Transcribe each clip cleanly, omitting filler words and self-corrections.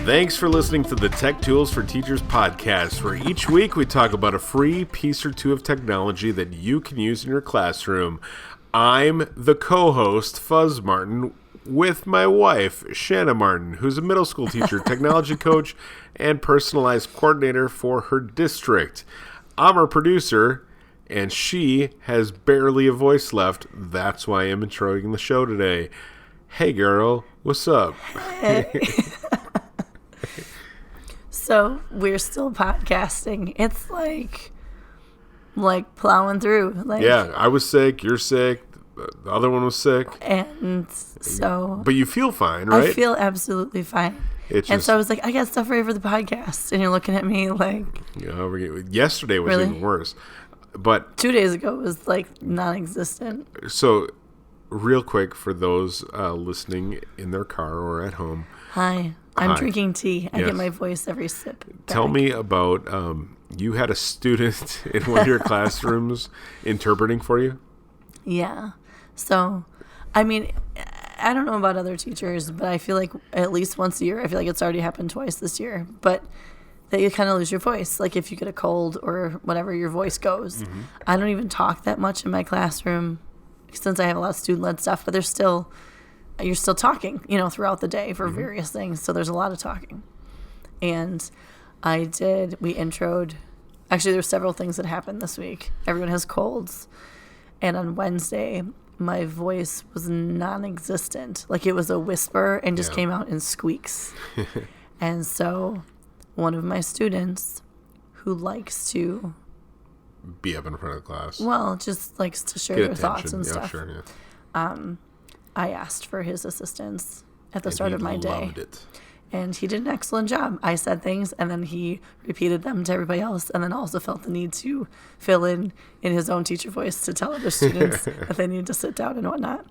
Thanks for listening to the Tech Tools for Teachers podcast, where each week we talk about a free piece or two of technology that you can use in your classroom. I'm the co-host, Fuzz Martin, with my wife, Shanna Martin, who's a middle school teacher, technology coach, and personalized coordinator for her district. I'm her producer, and she has barely a voice left. That's why I'm introing the show today. Hey, girl, what's up? Hey. So we're still podcasting. It's like plowing through. Yeah, I was sick. You're sick. The other one was sick. And so... But you feel fine, right? I feel absolutely fine. And so I was like, I got stuff ready for the podcast. And you're looking at me like... Yesterday was really? Even worse. But 2 days ago was like non-existent. So, real quick, for those listening in their car or at home... Hi. I'm drinking tea. I Yes. get my voice every sip back. Tell me about, you had a student in one of your classrooms interpreting for you? Yeah. So, I mean, I don't know about other teachers, but I feel like at least once a year, I feel like it's already happened twice this year, but that you kind of lose your voice. Like if you get a cold or whatever, your voice goes. Mm-hmm. I don't even talk that much in my classroom since I have a lot of student-led stuff, but you're still talking, throughout the day for various things. So there's a lot of talking. And we introed, actually there's several things that happened this week. Everyone has colds. And on Wednesday, my voice was non-existent. Like it was a whisper and just came out in squeaks. And so one of my students who likes to be up in front of the class. Well, just likes to share their thoughts and stuff. Sure, yeah. I asked for his assistance at the start of my day. Loved it. And he did an excellent job. I said things, and then he repeated them to everybody else, and then also felt the need to fill in his own teacher voice to tell other students that they needed to sit down and whatnot.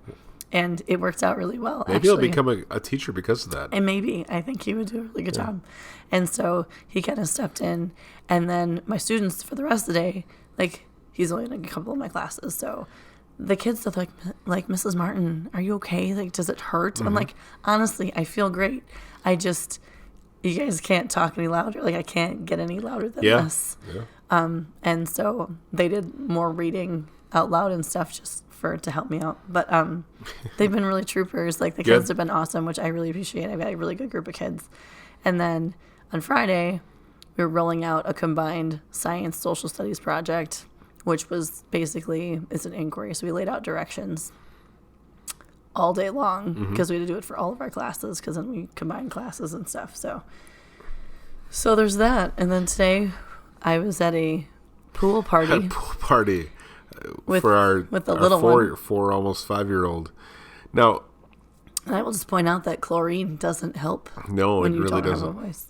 And it worked out really well, Maybe he'll become a teacher because of that. And maybe. I think he would do a really good job. And so he kind of stepped in. And then my students, for the rest of the day, he's only in a couple of my classes, so... The kids are like, Mrs. Martin, are you okay? Like, does it hurt? Mm-hmm. I'm like, honestly, I feel great. You guys can't talk any louder. Like, I can't get any louder than this. Yeah. And so they did more reading out loud and stuff just to help me out. But they've been really troopers. Like, the kids have been awesome, which I really appreciate. I've got a really good group of kids. And then on Friday, we were rolling out a combined science social studies project, which was basically, it's an inquiry. So we laid out directions all day long because we had to do it for all of our classes because then we combined classes and stuff. So there's that. And then today I was at a pool party. With the little one. Four, almost 5-year-old. Now, I will just point out that chlorine doesn't help. No, when it you really don't doesn't. Have a voice.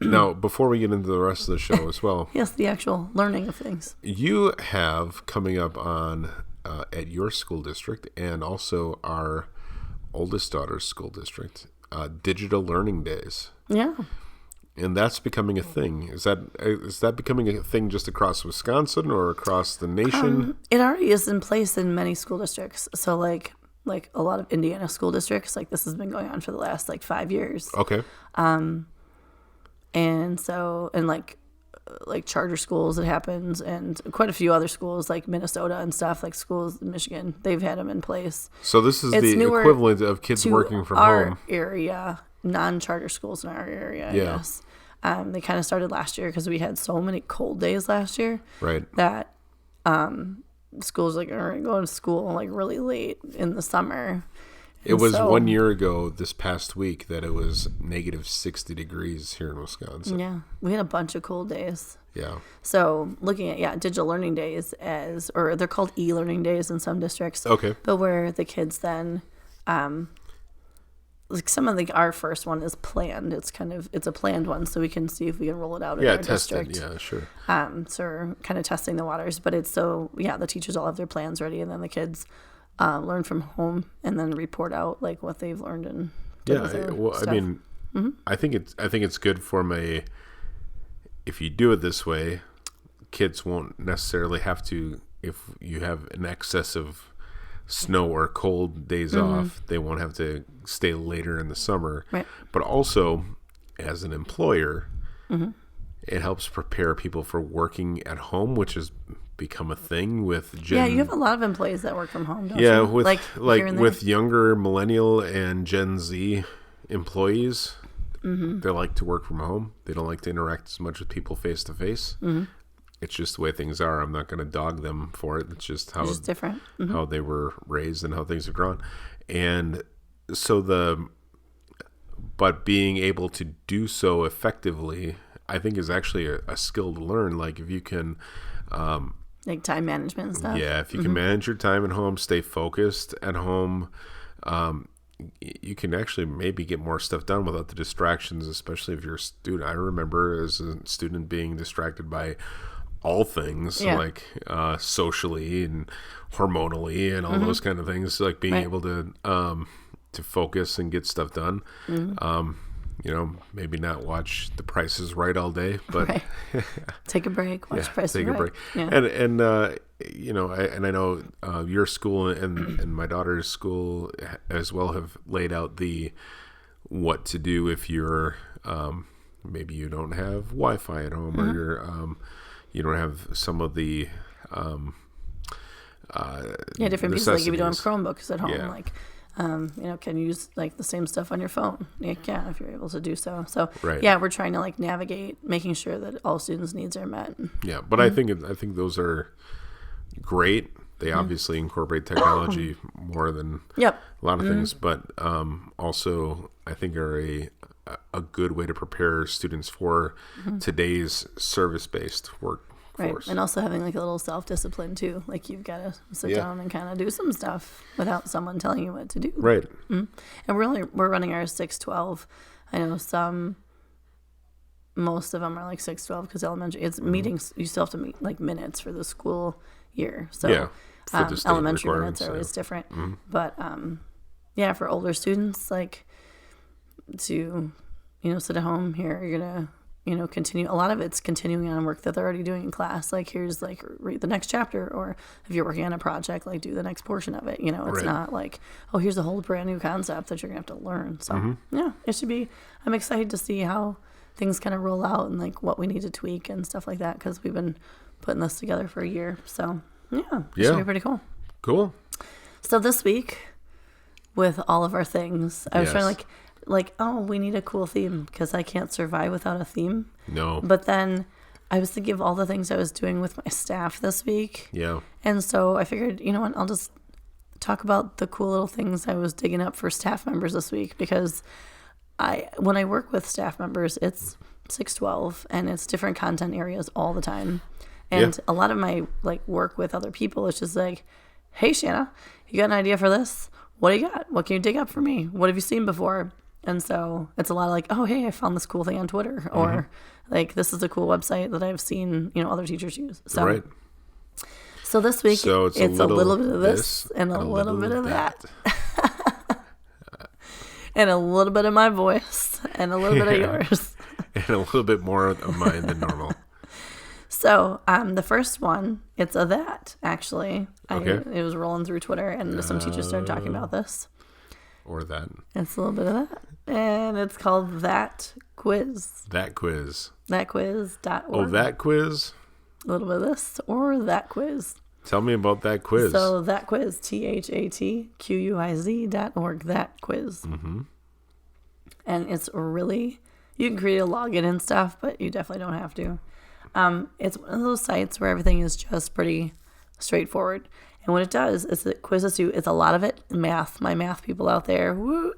Now, before we get into the rest of the show as well. Yes, the actual learning of things. You have coming up on at your school district and also our oldest daughter's school district, digital learning days. Yeah. And that's becoming a thing. Is that becoming a thing just across Wisconsin or across the nation? It already is in place in many school districts. So like a lot of Indiana school districts, this has been going on for the last 5 years. Okay. And so, like charter schools, it happens, and quite a few other schools like Minnesota and stuff, like schools in Michigan, they've had them in place. So this is the equivalent of kids working from our home. Area, non-charter schools in our area, I guess. They kind of started last year because we had so many cold days last year. Right. That schools are going to school really late in the summer. It was 1 year ago this past week that it was negative 60 degrees here in Wisconsin. Yeah. We had a bunch of cold days. Yeah. So looking at, digital learning days or they're called e-learning days in some districts. Okay. But where the kids then, some of our first one is planned. It's a planned one, so we can see if we can roll it out in our district. Yeah, sure. So we're kind of testing the waters, but the teachers all have their plans ready, and then the kids learn from home and then report out what they've learned and stuff. I mean, I think it's good if you do it this way, kids won't necessarily have to, if you have an excess of snow or cold days off, they won't have to stay later in the summer. Right. But also, as an employer, it helps prepare people for working at home, which has become a thing with Yeah, you have a lot of employees that work from home, don't you? Yeah, with like here and there. with younger millennial and Gen Z employees, they like to work from home. They don't like to interact as much with people face to face. It's just the way things are. I'm not going to dog them for it. It's just how It's just different. how they were raised and how things have grown. And so but being able to do so effectively, I think, is actually a skill to learn. Like if you can, Like time management and stuff. yeah, if you can manage your time at home, stay focused at home, you can actually maybe get more stuff done without the distractions, especially if you're a student. I remember as a student being distracted by all things, like socially and hormonally and all those kind of things, like being able to focus and get stuff done. Maybe not watch The Price is Right all day, but take a break, watch Price is Right. Take a break. Yeah. And I know your school and my daughter's school as well have laid out what to do if you're maybe you don't have Wi-Fi at home or you don't have some of the different pieces. Like if you don't have necessities. Chromebooks at home, can you use like the same stuff on your phone? You can if you're able to do so. So Right. we're trying to like navigate making sure that all students' needs are met. Yeah, but I think those are great. They obviously incorporate technology more than Yep. a lot of things, but also I think are a good way to prepare students for today's service-based Right. workforce. And also having like a little self-discipline too. Like you've got to sit down and kind of do some stuff without someone telling you what to do. Right. And we're running our 6-12. I know most of them are like 6-12 because elementary, it's meetings. You still have to meet like minutes for the school year. So for the state elementary requirements, minutes are always yeah. different. But for older students, like to, sit at home here, you're going to, continue. A lot of it's continuing on work that they're already doing in class. Like here's like read the next chapter, or if you're working on a project, like do the next portion of it. It's Right. not like, oh, here's a whole brand new concept that you're gonna have to learn. So it should be. I'm excited to see how things kind of roll out and like what we need to tweak and stuff like that because we've been putting this together for a year. So it should be pretty cool. Cool. So this week, with all of our things, I was trying to Yes. oh, we need a cool theme because I can't survive without a theme. No. But then I was thinking of all the things I was doing with my staff this week. Yeah. And so I figured, you know what, I'll just talk about the cool little things I was digging up for staff members this week because when I work with staff members, it's 6-12 and it's different content areas all the time. And a lot of my work with other people is just like, hey, Shanna, you got an idea for this? What do you got? What can you dig up for me? What have you seen before? And so it's a lot of like, oh, hey, I found this cool thing on Twitter. Or like, this is a cool website that I've seen, other teachers use. So, Right. So this week, So it's a little bit of this and a little bit of that. And a little bit of my voice and a little bit of yours. And a little bit more of mine than normal. So the first one, it's a that, actually. Okay. It was rolling through Twitter, and some teachers started talking about this. Or that. It's a little bit of that. And it's called That Quiz. That quiz. Thatquiz.org. Oh, that quiz? A little bit of this, or That Quiz. Tell me about that quiz. So That Quiz, THATQUIZ.org, That Quiz. And it's really, you can create a login and stuff, but you definitely don't have to. It's one of those sites where everything is just pretty straightforward. And what it does is it quizzes you. It's a lot of it math. My math people out there, woo.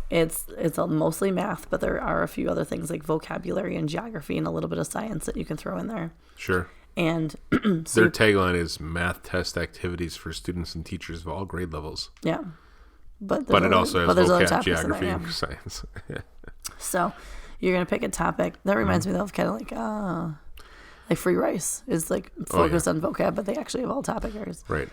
It's mostly math, but there are a few other things like vocabulary and geography and a little bit of science that you can throw in there. Sure. And Their tagline is math test activities for students and teachers of all grade levels. Yeah. But it also has there's other vocab, topics in geography, there, and science. So you're going to pick a topic. That reminds me of kind of like Free Rice is like focused on vocab, but they actually have all topic areas. Right.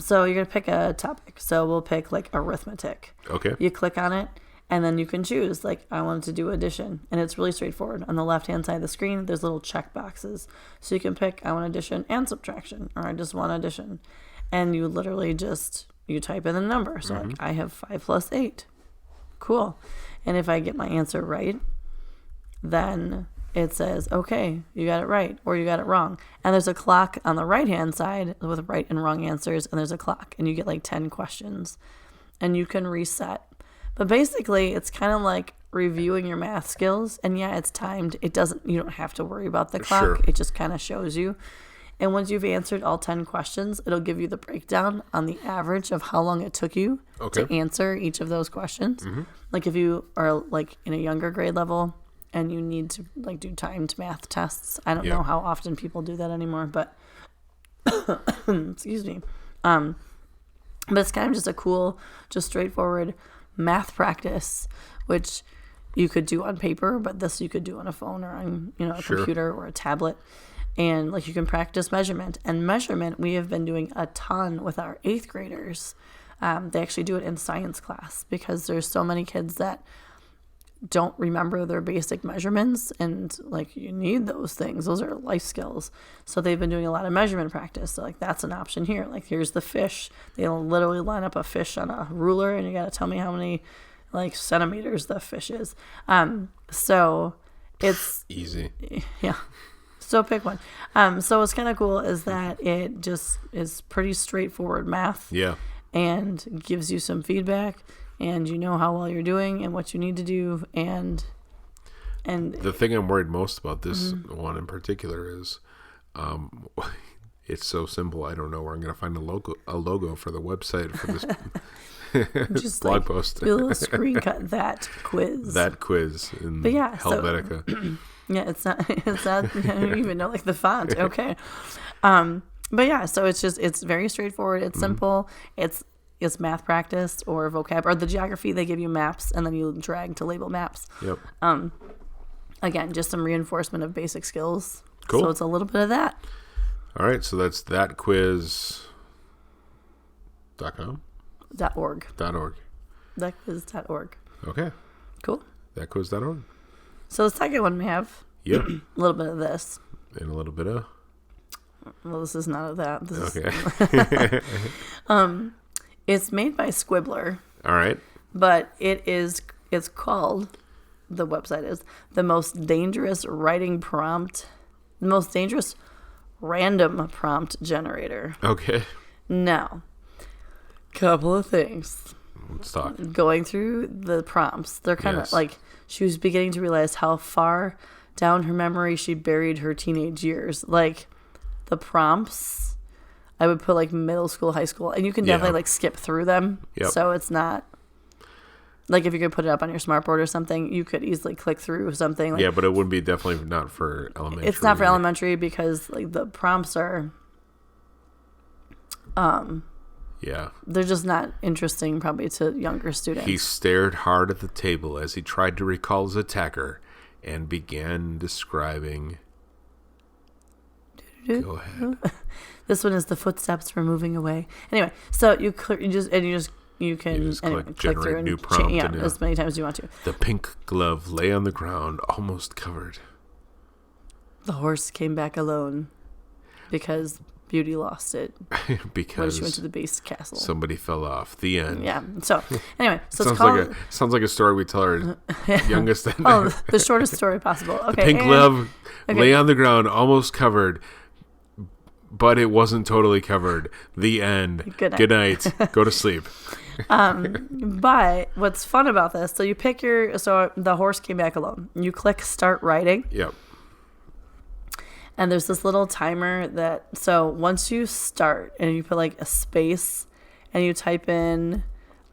So you're going to pick a topic. So we'll pick like arithmetic. Okay. You click on it, and then you can choose, like, I wanted to do addition. And it's really straightforward. On the left-hand side of the screen, there's little check boxes. So you can pick, I want addition and subtraction, or I just want addition. And you literally you type in the number. So like, I have 5 plus 8. Cool. And if I get my answer right, then it says, okay, you got it right or you got it wrong. And there's a clock on the right-hand side with right and wrong answers, and there's a clock, and you get like 10 questions, and you can reset. But basically, it's kind of like reviewing your math skills, and yeah, it's timed. You don't have to worry about the clock. Sure. It just kind of shows you. And once you've answered all 10 questions, it'll give you the breakdown on the average of how long it took you to answer each of those questions. Mm-hmm. Like if you are like in a younger grade level and you need to like do timed math tests. I don't know how often people do that anymore, but excuse me. But it's kind of just a cool, just straightforward math practice, which you could do on paper, but this you could do on a phone or on, a computer or a tablet. And like you can practice measurement. And measurement, we have been doing a ton with our 8th graders. They actually do it in science class because there's so many kids that don't remember their basic measurements, and like you need those things. Those are life skills. So they've been doing a lot of measurement practice. So like that's an option here. Like here's the fish. They'll literally line up a fish on a ruler, and you got to tell me how many like centimeters the fish is. So it's easy. Yeah. So pick one. So what's kind of cool is that it just is pretty straightforward math. Yeah. And gives you some feedback, and you know how well you're doing and what you need to do. And the thing I'm worried most about this one in particular is it's so simple. I don't know where I'm going to find a logo for the website for this just blog post. You'll screen cut that quiz. That quiz in Helvetica. So, yeah, it's not. I don't even know like the font. Okay. But yeah, so it's very straightforward. It's simple. It's math practice or vocab or the geography. They give you maps, and then you drag to label maps. Yep. Again, just some reinforcement of basic skills. Cool. So it's a little bit of that. All right, so that's thatquiz.com? .org. .org. Thatquiz.org. Okay. Cool. Thatquiz.org. So the second one we have Yep. a little bit of this. And a little bit of... Well, this is not of that. This Okay. It's made by Squibbler. All right. But it's called, the website is, the most dangerous random prompt generator. Okay. Now, couple of things. Let's talk. Going through the prompts, they're kind of like, she was beginning to realize how far down her memory she buried her teenage years. Like, the prompts, I would put like middle school, high school, and you can definitely like skip through them. Yep. So it's not like if you could put it up on your smartboard or something, you could easily click through something. Like, yeah, but it wouldn't be definitely not for elementary. It's not for elementary because like the prompts are, they're just not interesting probably to younger students. He stared hard at the table as he tried to recall his attacker and began describing. Go ahead. This one is the footsteps were moving away. Anyway, so you can click through and new prompt as many times as you want to. The pink glove lay on the ground, almost covered. The horse came back alone because Beauty lost it because when she went to the base castle. Somebody fell off. The end. Yeah. So anyway, sounds like a story we tell our youngest. The shortest story possible. Okay. The pink glove lay on the ground, almost covered, but it wasn't totally covered. The end. Good night. Go to sleep. But what's fun about this? So you pick the horse came back alone. You click start writing. Yep. And there's this little timer so once you start and you put like a space and you type in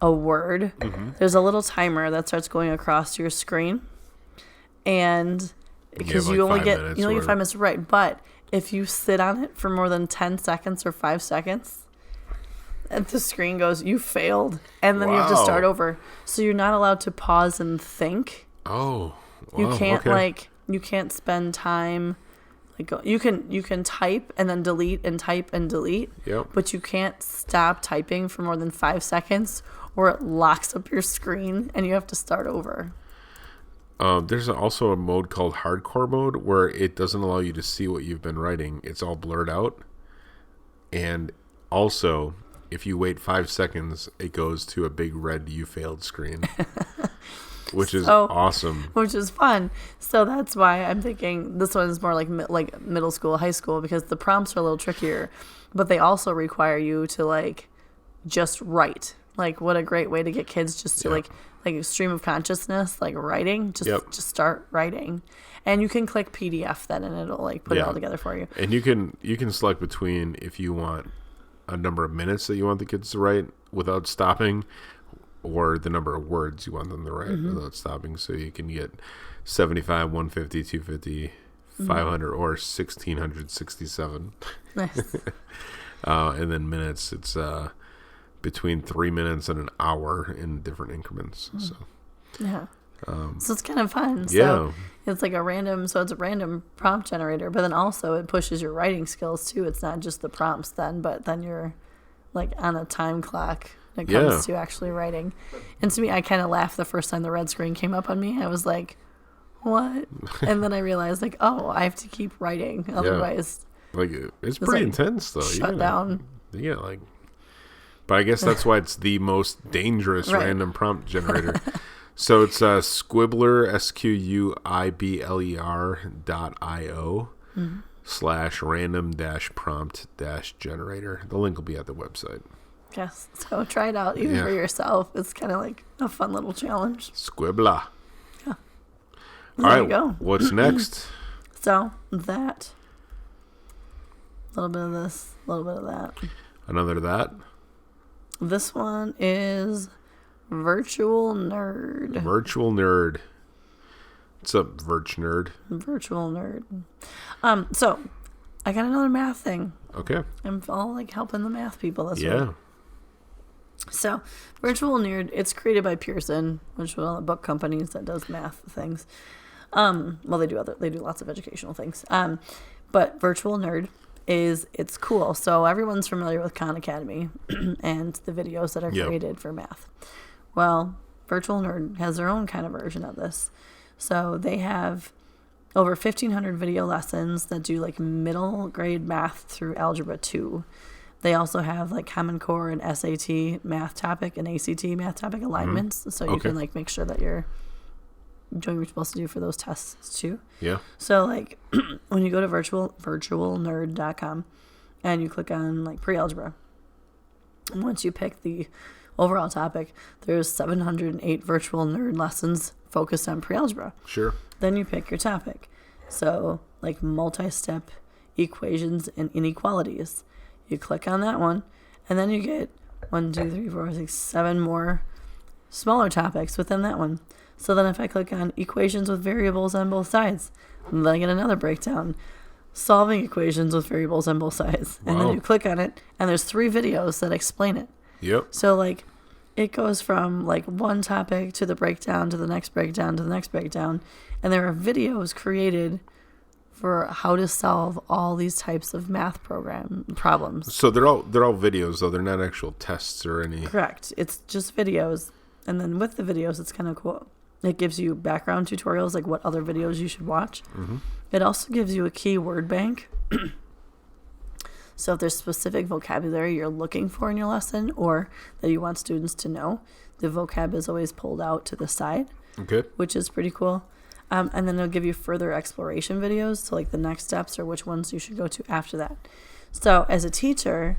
a word, there's a little timer that starts going across your screen. And because you only get 5 minutes, right? But if you sit on it for more than 10 seconds or 5 seconds, and the screen goes, you failed. And then you have to start over. So you're not allowed to pause and think. Oh, wow. You can't you can't spend time. You can type and then delete and type and delete, but you can't stop typing for more than 5 seconds or it locks up your screen and you have to start over. There's also a mode called hardcore mode where it doesn't allow you to see what you've been writing. It's all blurred out. And also, if you wait 5 seconds, it goes to a big red "you failed" screen. Which is awesome. Which is fun. So that's why I'm thinking this one is more like middle school, high school, because the prompts are a little trickier, but they also require you to like just write. Like, what a great way to get kids just to like a stream of consciousness, like writing. Just start writing, and you can click PDF then, and it'll like put it all together for you. And you can select between if you want a number of minutes that you want the kids to write without stopping, or the number of words you want them to write without stopping. So you can get 75, 150, 250, 500, or 1667. Nice. And then minutes, it's between 3 minutes and an hour in different increments. So yeah. So it's kind of fun. So it's like it's a random prompt generator, but then also it pushes your writing skills too. It's not just the prompts then, but then you're like on a time clock when it comes to actually writing. And to me, I kind of laughed the first time the red screen came up on me. I was like, what? And then I realized like, oh, I have to keep writing. Otherwise. Like it's pretty intense though. Shut down. Yeah, like, but I guess that's why it's the most dangerous random prompt generator. So it's Squibbler, SQUIBLER.io /random-prompt-generator. The link will be at the website. Yes. So try it out even for yourself. It's kind of like a fun little challenge. Squibbler. Yeah. All right. Go. What's next? So that. A little bit of this, a little bit of that. Another of that? This one is Virtual Nerd. Virtual Nerd. What's up, Nerd? Virtual Nerd. So I got another math thing. Okay. I'm all like helping the math people this week. So Virtual Nerd, it's created by Pearson, which is one of the book companies that does math things. Well, they do lots of educational things. But Virtual Nerd it's cool. So everyone's familiar with Khan Academy and the videos that are created for math. Well, Virtual Nerd has their own kind of version of this. So they have over 1,500 video lessons that do like middle grade math through Algebra 2. They also have like Common Core and SAT math topic and ACT math topic alignments. So you can like make sure that you're doing what you're supposed to do for those tests too. Yeah. So like when you go to virtualnerd.com and you click on like pre-algebra, once you pick the overall topic, there's 708 Virtual Nerd lessons focused on pre-algebra. Sure. Then you pick your topic. So like multi-step equations and inequalities. You click on that one and then you get 7 more smaller topics within that one. So then if I click on equations with variables on both sides, then I get another breakdown. Solving equations with variables on both sides. And then you click on it, and there's 3 videos that explain it. Yep. So, like, it goes from, like, one topic to the breakdown to the next breakdown to the next breakdown. And there are videos created for how to solve all these types of math problems. So they're all videos, though. They're not actual tests or any... Correct. It's just videos. And then with the videos, it's kind of cool. It gives you background tutorials, like what other videos you should watch. Mm-hmm. It also gives you a keyword bank. So if there's specific vocabulary you're looking for in your lesson or that you want students to know, the vocab is always pulled out to the side, which is pretty cool. And then it'll give you further exploration videos, so like the next steps or which ones you should go to after that. So as a teacher,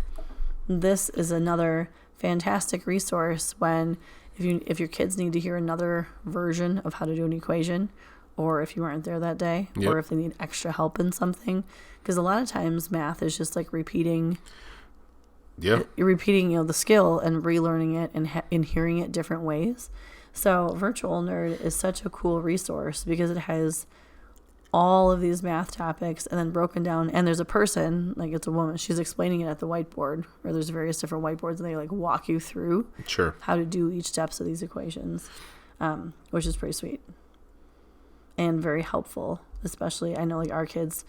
this is another fantastic resource when if your kids need to hear another version of how to do an equation, or if you weren't there that day, or if they need extra help in something, because a lot of times math is just like repeating the skill and relearning it and hearing it different ways. So Virtual Nerd is such a cool resource because it has all of these math topics and then broken down, and there's a person, like it's a woman, she's explaining it at the whiteboard, or there's various different whiteboards, and they like walk you through how to do each steps of these equations, which is pretty sweet and very helpful. Especially, I know like our kids,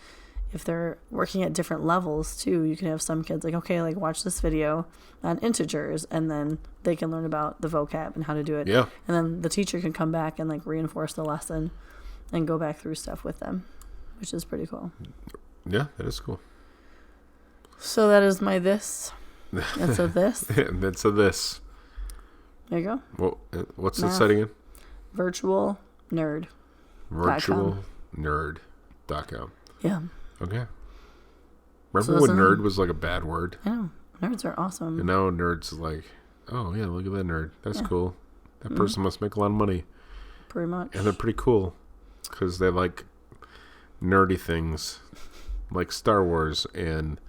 if they're working at different levels too, you can have some kids like, okay, like watch this video on integers, and then they can learn about the vocab and how to do it. Yeah. And then the teacher can come back and like reinforce the lesson and go back through stuff with them, which is pretty cool. Yeah, that is cool. So that is my this. That's a this. That's a this. There you go. Well, what's the setting in? virtualnerd.com. Virtualnerd.com. Yeah. Okay. Remember when nerd was like a bad word? I know. Nerds are awesome. And now nerds like, oh yeah, look at that nerd. That's cool. That person must make a lot of money. Pretty much. And they're pretty cool because they like nerdy things like Star Wars and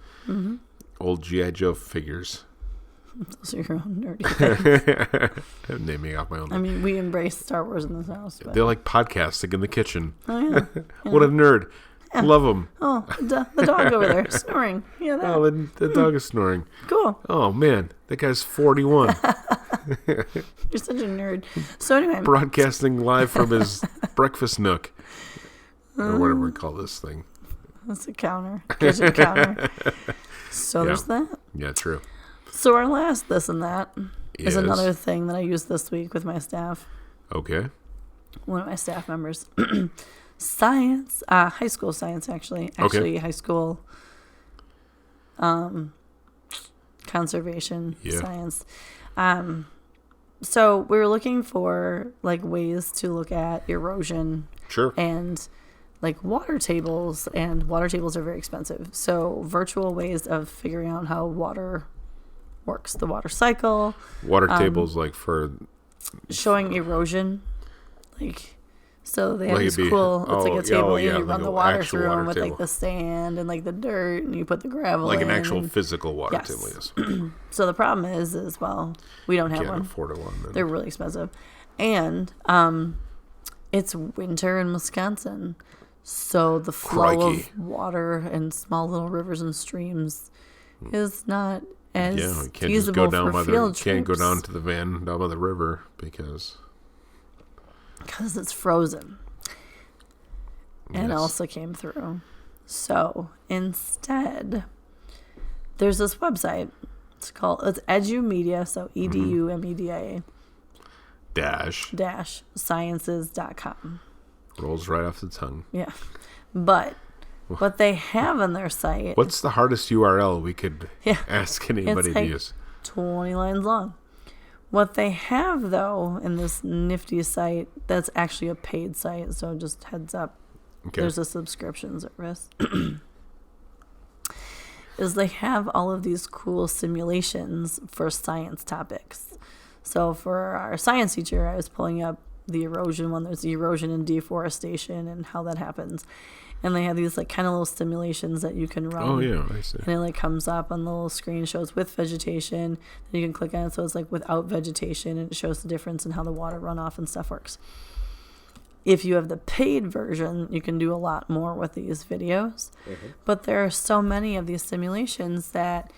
old G.I. Joe figures. Those are your own nerdy things. I'm naming off my own. I mean, we embrace Star Wars in this house. But... They like podcasting in the kitchen. Oh, yeah. What a nerd. Yeah. Love them. Oh, the dog over there snoring. Yeah, that. Oh, the dog is snoring. Cool. Oh, man. That guy's 41. You're such a nerd. So anyway. Broadcasting live from his breakfast nook. Or whatever we call this thing. That's a counter. Kitchen counter. So there's that. Yeah, true. So our last this and that is another thing that I used this week with my staff. Okay. One of my staff members. Science. High school science, actually. Actually, high school conservation science. So we were looking for like ways to look at erosion. Sure. And like water tables, and water tables are very expensive. So virtual ways of figuring out how water works, the water cycle. Water tables like for showing erosion, like so they have this cool. It's like a table, and you run the water through them with like the sand and like the dirt, and you put the gravel like in. An actual physical water table. Yes. So the problem is well, we don't have one. Can't afford one. Then. They're really expensive, and it's winter in Wisconsin. So the flow of water and small little rivers and streams is not as you can't feasible just go down for field trips. Can't go down to the van down by the river because it's frozen. And also came through. So instead, there's this website. It's EduMedia, so EduMedia dash sciences.com. Rolls right off the tongue. Yeah. But what they have on their site... What's the hardest URL we could ask anybody to use? 20 lines long. What they have, though, in this nifty site, that's actually a paid site, so just heads up. Okay. There's a subscription service. Is they have all of these cool simulations for science topics. So for our science teacher, I was pulling up the erosion one. There's the erosion and deforestation and how that happens. And they have these like kind of little simulations that you can run. Oh, yeah, I see. And it like comes up on the little screen, shows with vegetation. Then you can click on it, so it's like without vegetation, and it shows the difference in how the water runoff and stuff works. If you have the paid version, you can do a lot more with these videos. Mm-hmm. But there are so many of these simulations that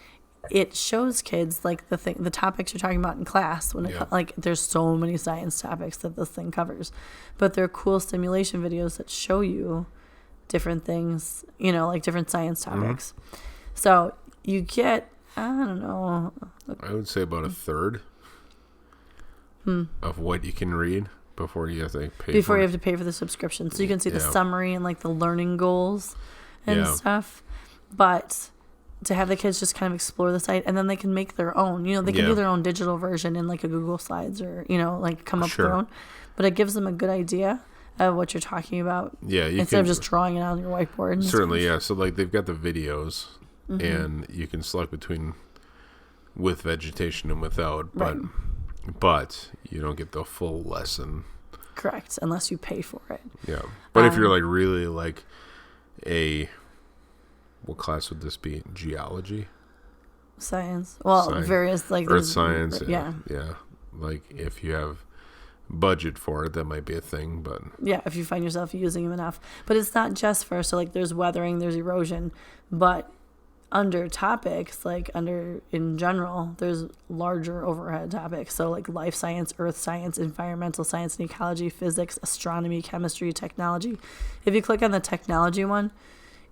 it shows kids like the topics you're talking about in class. Like there's so many science topics that this thing covers, but they're cool simulation videos that show you different things, like different science topics. Mm-hmm. So you get, I don't know, I would say about a third of what you can read before you have to pay you have to pay for the subscription. So you can see the summary and like the learning goals and stuff. But to have the kids just kind of explore the site, and then they can make their own. They can do their own digital version in like a Google Slides, or like come up with their own. But it gives them a good idea of what you're talking about. Yeah, instead of just drawing it on your whiteboard. Certainly, yeah. So like they've got the videos, and you can select between with vegetation and without, but you don't get the full lesson. Correct, unless you pay for it. Yeah, but if you're like really like what class would this be? Geology? Science. Well, various like earth science. Yeah. Like if you have budget for it, that might be a thing. But if you find yourself using them enough. But it's not just for there's weathering, there's erosion, but under topics in general, there's larger overhead topics. So like life science, earth science, environmental science and ecology, physics, astronomy, chemistry, technology. If you click on the technology one,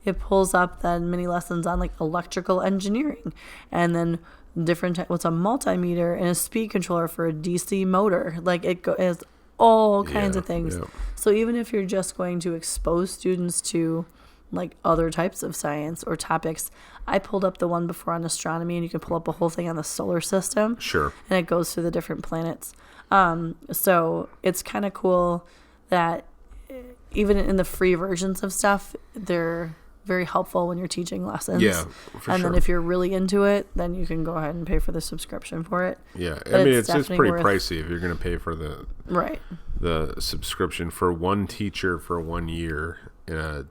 it pulls up then mini lessons on like electrical engineering, and then what's a multimeter and a speed controller for a DC motor. Like it is all kinds of things. Yeah. So even if you're just going to expose students to like other types of science or topics, I pulled up the one before on astronomy, and you can pull up a whole thing on the solar system. Sure. And it goes through the different planets. So it's kind of cool that even in the free versions of stuff, they're very helpful when you're teaching lessons. Yeah, for and sure. then if you're really into it, then you can go ahead and pay for the subscription for it. Yeah, But I mean, it's definitely pretty worth- pricey if you're going to pay for the subscription for one teacher for 1 year in a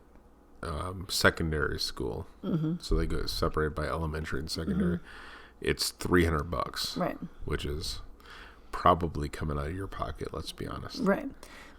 secondary school. Mm-hmm. So they go separated by elementary and secondary. It's $300, Right. which is probably coming out of your pocket. Let's be honest. Right.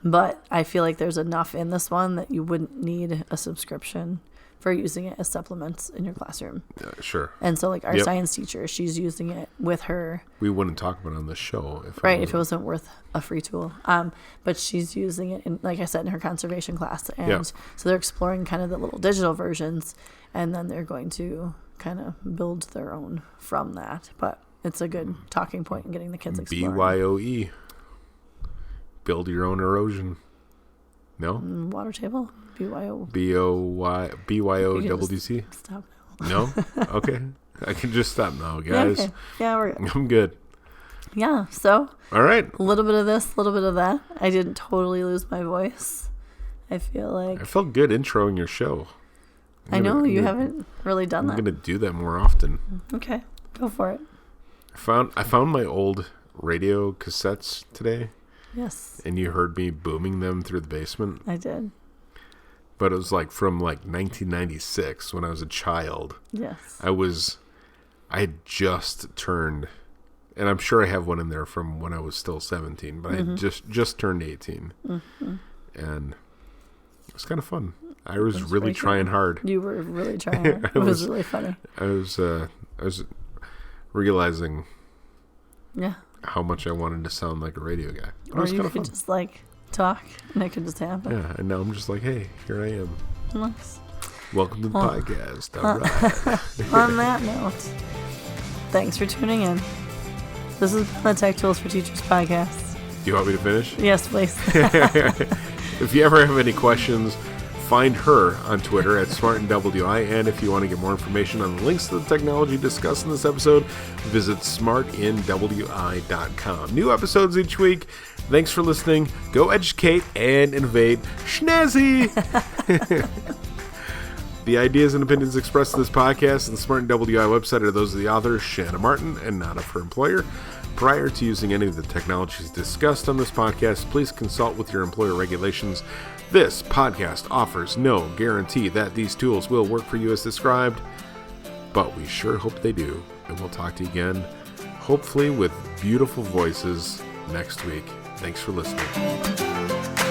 But I feel like there's enough in this one that you wouldn't need a subscription for using it as supplements in your classroom. Sure. And so like our Yep. science teacher, she's using it with her. We wouldn't talk about it on the show if If it wasn't worth a free tool. But she's using it in, like I said, in her conservation class. And Yeah. so they're exploring kind of the little digital versions, and then they're going to kind of build their own from that. But it's a good talking point in getting the kids exploring. BYOE. Build your own erosion. No? Water table? BYO. BYOWC? Stop now. No? Okay. I can just stop now, guys. Yeah, okay. Yeah, we're good. I'm good. Yeah, so All right. a little bit of this, a little bit of that. I didn't totally lose my voice. I feel like I felt good introing your show. I know you haven't really done I'm that. going to do that more often. Okay, go for it. I found my old radio cassettes today, Yes, and you heard me booming them through the basement. I did. But it was like from like 1996 when I was a child. Yes. I had just turned, and I'm sure I have one in there from when I was still 17, but I had just turned 18. Mm-hmm. And it was kind of fun. I was That's really very trying cool. hard. You were really trying. It was really funny. I was realizing Yeah. how much I wanted to sound like a radio guy. But it Or was you kind of could fun. just like talk, and it could just happen. Yeah, and now I'm just like, hey, here I am. Nice. Welcome to the Well, podcast. All right. On that note, thanks for tuning in. This has been the Tech Tools for Teachers podcast. Do you want me to finish? Yes, please. If you ever have any questions, find her on Twitter at SmartinWI. And if you want to get more information on the links to the technology discussed in this episode, visit smartinwi.com. New episodes each week. Thanks for listening. Go educate and innovate. Schnazzy! The ideas and opinions expressed in this podcast and the Smart and WI website are those of the author, Shanna Martin, and not of her employer. Prior to using any of the technologies discussed on this podcast, please consult with your employer regulations. This podcast offers no guarantee that these tools will work for you as described, but we sure hope they do. And we'll talk to you again, hopefully with beautiful voices next week. Thanks for listening.